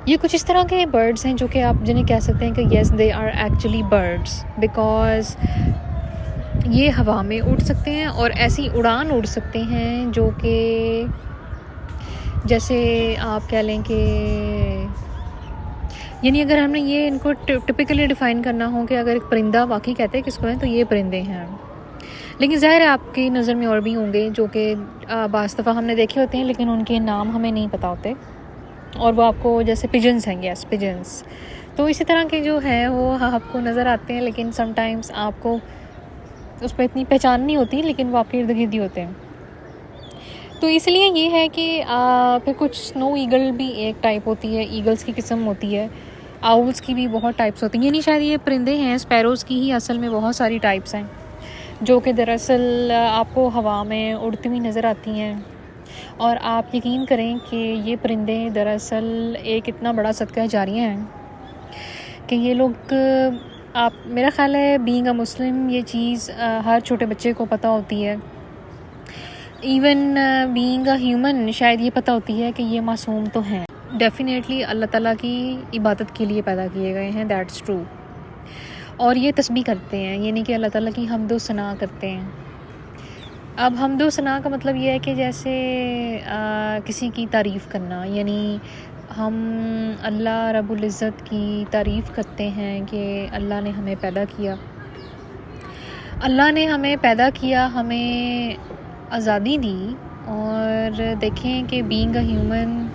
ये कुछ इस तरह के बर्ड्स हैं जो कि आप जिन्हें कह सकते हैं कि yes they are actually birds, because ये हवा में उड़ सकते हैं और ऐसी उड़ान उड़ सकते हैं जो कि जैसे आप कह लें कि यानी अगर हमने ये इनको टिपिकली डिफ़ाइन करना हो कि अगर एक परिंदा वाक़ई कहते हैं किसको है तो ये परिंदे हैं। लेकिन ज़ाहिर है आपकी नज़र में और भी होंगे जो कि बाज़ दफ़ा हमने देखे होते हैं लेकिन उनके नाम हमें नहीं पता होते, और वो आपको जैसे पिजन्स हैं, यस पिजन्स। तो इसी तरह के जो हैं वो आपको नज़र आते हैं, लेकिन समटाइम्स आपको उस पर इतनी पहचान नहीं होती, लेकिन वो आपके इर्द-गिर्द ही होते हैं। तो इसलिए ये है कि फिर कुछ स्नो ईगल भी एक टाइप होती है, ईगल्स की किस्म होती है, आउल्स की भी बहुत टाइप्स होती हैं। यानी शायद ये परिंदे हैं, स्पैरोज़ की ही असल में बहुत सारी टाइप्स हैं जो कि दरअसल आपको हवा में उड़ती हुई नज़र आती हैं। और आप यकीन करें कि ये परिंदे दरअसल एक इतना बड़ा सदका जारिया हैं कि ये लोग आप मेरा ख़्याल है बीइंग अ मुस्लिम ये चीज़ हर छोटे बच्चे को पता होती है। इवन बीइंग अ ह्यूमन शायद ये पता होती है कि ये मासूम तो हैं, डेफ़िनेटली अल्लाह ताला की इबादत के लिए पैदा किए गए हैं, दैट्स ट्रू। और ये तस्बीह करते हैं, ये नहीं कि अल्लाह ताला की हम्द व सना करते हैं। अब हम्द व सना का मतलब ये है कि जैसे किसी की तारीफ़ करना, यानी हम अल्लाह रब्बुल इज़्ज़त की तारीफ़ करते हैं कि अल्लाह ने हमें पैदा किया, अल्लाह ने हमें पैदा किया, हमें आज़ादी दी। और देखें कि बीइंग अ ह्यूमन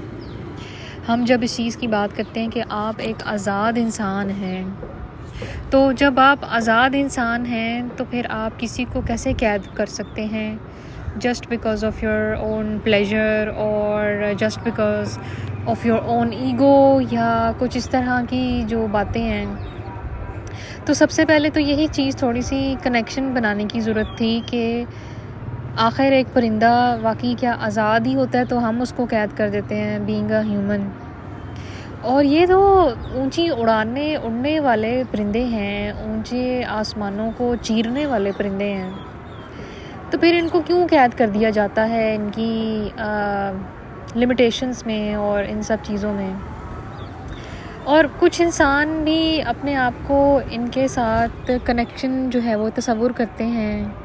हम जब इस चीज़ की बात करते हैं कि आप एक आज़ाद इंसान हैं, तो जब आप आज़ाद इंसान हैं तो फिर आप किसी को कैसे कैद कर सकते हैं just because of your own pleasure और just because of your own ego या कुछ इस तरह की जो बातें हैं। तो सबसे पहले तो यही चीज़ थोड़ी सी कनेक्शन बनाने की ज़रूरत थी कि आखिर एक परिंदा वाकई क्या आज़ाद ही होता है तो हम उसको कैद कर देते हैं बीइंग अ ह्यूमन। और ये तो ऊंची उड़ने वाले परिंदे हैं, ऊंचे आसमानों को चीरने वाले परिंदे हैं, तो फिर इनको क्यों कैद कर दिया जाता है इनकी लिमिटेशंस में और इन सब चीज़ों में। और कुछ इंसान भी अपने आप को इनके साथ कनेक्शन जो है वो तसव्वुर करते हैं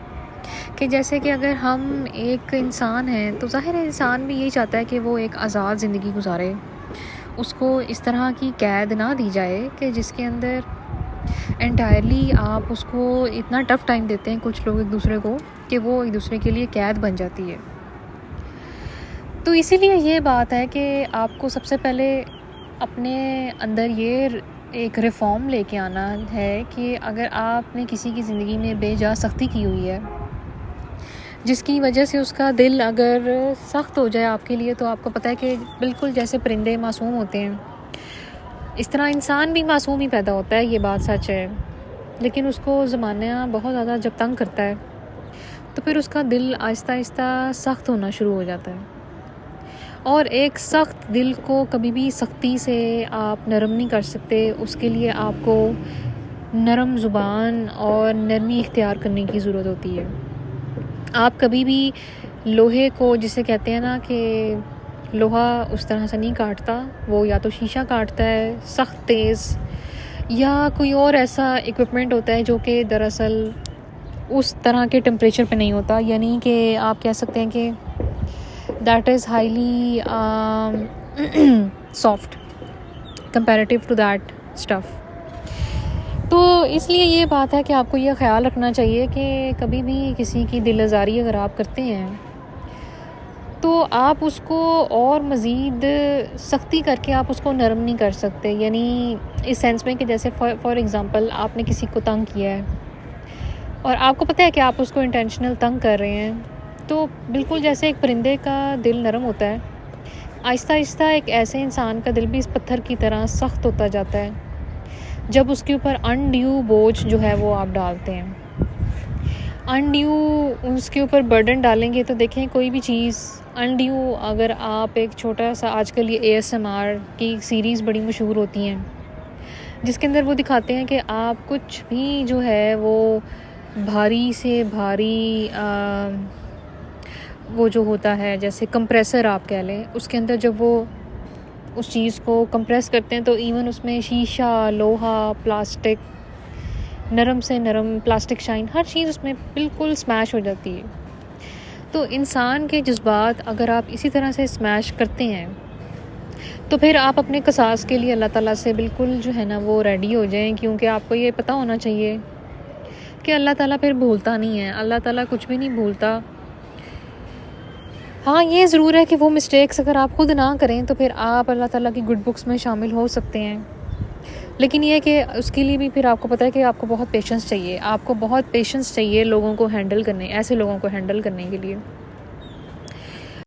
कि जैसे कि अगर हम एक इंसान हैं तो ज़ाहिर है इंसान भी यही चाहता है कि वो एक आज़ाद ज़िंदगी गुजारे, उसको इस तरह की कैद ना दी जाए कि जिसके अंदर एंटायरली आप उसको इतना टफ़ टाइम देते हैं कुछ लोग एक दूसरे को कि वो एक दूसरे के लिए कैद बन जाती है। तो इसीलिए ये बात है कि आपको सबसे पहले अपने अंदर ये एक रिफ़ॉर्म लेके आना है कि अगर आपने किसी की ज़िंदगी में बेजा सख्ती की हुई है जिसकी वजह से उसका दिल अगर सख्त हो जाए आपके लिए, तो आपको पता है कि बिल्कुल जैसे परिंदे मासूम होते हैं इस तरह इंसान भी मासूम ही पैदा होता है, ये बात सच है। लेकिन उसको ज़माना बहुत ज़्यादा जब तंग करता है तो फिर उसका दिल आहिस्ता आहिस्ता सख्त होना शुरू हो जाता है। और एक सख्त दिल को कभी भी सख्ती से आप नरम नहीं कर सकते, उसके लिए आपको नरम ज़ुबान और नरमी इख्तियार करने की ज़रूरत होती है। आप कभी भी लोहे को, जिसे कहते हैं ना कि लोहा उस तरह से नहीं काटता, वो या तो शीशा काटता है सख्त तेज़, या कोई और ऐसा इक्विपमेंट होता है जो कि दरअसल उस तरह के टेम्परेचर पे नहीं होता, यानी कि आप कह सकते हैं कि that is highly soft comparative to that stuff. तो इसलिए ये बात है कि आपको ये ख़्याल रखना चाहिए कि कभी भी किसी की दिल आज़ारी अगर आप करते हैं तो आप उसको और मज़ीद सख्ती करके आप उसको नरम नहीं कर सकते। यानी इस सेंस में कि जैसे फॉर एग्ज़ाम्पल आपने किसी को तंग किया है और आपको पता है कि आप उसको इंटेंशनल तंग कर रहे हैं, तो बिल्कुल जैसे एक परिंदे का दिल नरम होता है, आहिस्ता आहिस्ता एक ऐसे इंसान का दिल भी इस पत्थर की तरह सख्त होता जाता है जब उसके ऊपर अनड्यू बोझ जो है वो आप डालते हैं। अनड्यू उसके ऊपर बर्डन डालेंगे तो देखें कोई भी चीज़ अनड्यू, अगर आप एक छोटा सा, आजकल ये ASMR की सीरीज़ बड़ी मशहूर होती हैं जिसके अंदर वो दिखाते हैं कि आप कुछ भी जो है वो भारी से भारी वो जो होता है जैसे कंप्रेसर आप कह लें, उसके अंदर जब वो उस चीज़ को कंप्रेस करते हैं तो इवन उसमें शीशा, लोहा, प्लास्टिक, नरम से नरम प्लास्टिक शाइन, हर चीज़ उसमें बिल्कुल स्मैश हो जाती है। तो इंसान के जज्बात अगर आप इसी तरह से स्मैश करते हैं तो फिर आप अपने क़सास के लिए अल्लाह ताला से बिल्कुल जो है ना वो रेडी हो जाएं, क्योंकि आपको ये पता होना चाहिए कि अल्लाह ताला फिर भूलता नहीं है, अल्लाह ताला कुछ भी नहीं भूलता। हाँ, ये ज़रूर है कि वो मिस्टेक्स अगर आप खुद ना करें तो फिर आप अल्लाह ताला की गुड बुक्स में शामिल हो सकते हैं। लेकिन ये है कि उसके लिए भी फिर आपको पता है कि आपको बहुत पेशेंस चाहिए, आपको बहुत पेशेंस चाहिए लोगों को हैंडल करने, ऐसे लोगों को हैंडल करने के लिए।